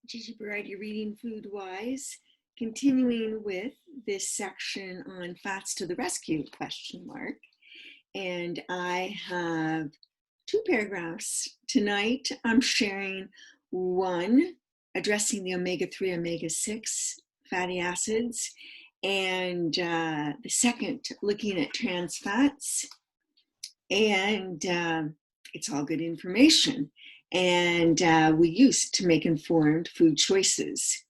Gigi Berardi reading FoodWISE, continuing with this section on fats to the rescue, ? And I have two paragraphs. Tonight I'm sharing one addressing the omega-3, omega-6 fatty acids, and the second looking at trans fats. And it's all good information. And we use to make informed food choices.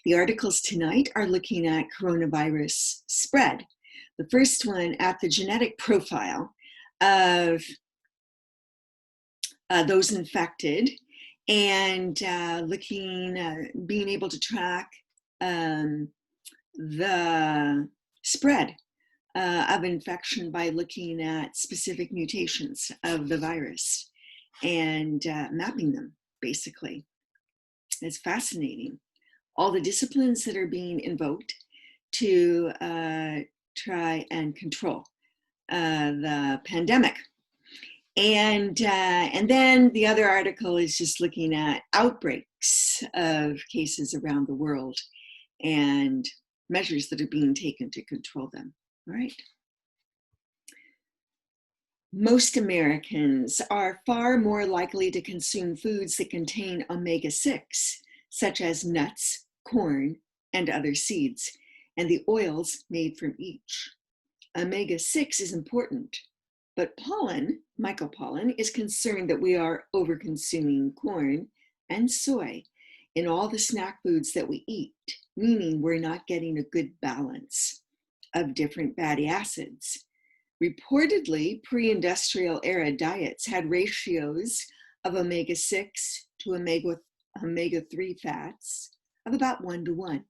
The articles tonight are looking at coronavirus spread. The first one at the genetic profile of those infected, and being able to track the spread of infection by looking at specific mutations of the virus and mapping them, basically. It's fascinating. All the disciplines that are being invoked to try and control the pandemic. And then the other article is just looking at outbreaks of cases around the world and measures that are being taken to control them. All right. Most Americans are far more likely to consume foods that contain omega-6, such as nuts, corn, and other seeds, and the oils made from each. Omega-6 is important, but pollen, mycopollen, is concerned that we are over-consuming corn and soy in all the snack foods that we eat, meaning we're not getting a good balance of different fatty acids. Reportedly, pre-industrial era diets had ratios of omega-6 to omega-3 fats of about 1:1.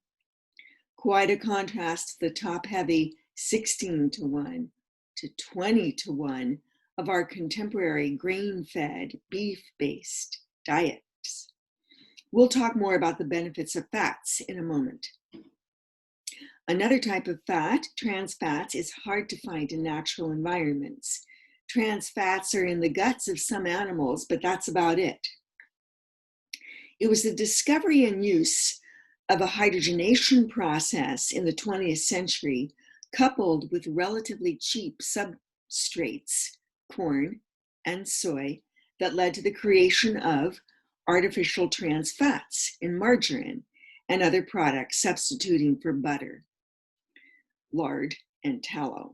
Quite a contrast to the top-heavy 16:1 to 20:1 of our contemporary grain-fed, beef-based diets. We'll talk more about the benefits of fats in a moment. Another type of fat, trans fats, is hard to find in natural environments. Trans fats are in the guts of some animals, but that's about it. It was the discovery and use of a hydrogenation process in the 20th century, coupled with relatively cheap substrates, corn and soy, that led to the creation of artificial trans fats in margarine and other products substituting for butter, lard, and tallow.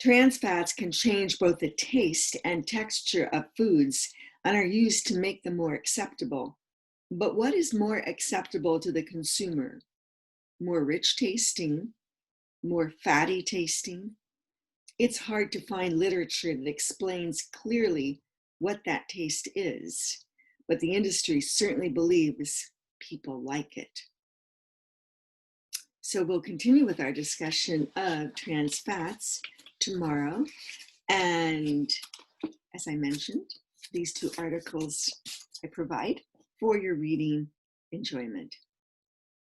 Trans fats can change both the taste and texture of foods and are used to make them more acceptable. But what is more acceptable to the consumer? More rich tasting? More fatty tasting? It's hard to find literature that explains clearly what that taste is, but the industry certainly believes people like it. So we'll continue with our discussion of trans fats tomorrow. And as I mentioned, these two articles I provide for your reading enjoyment.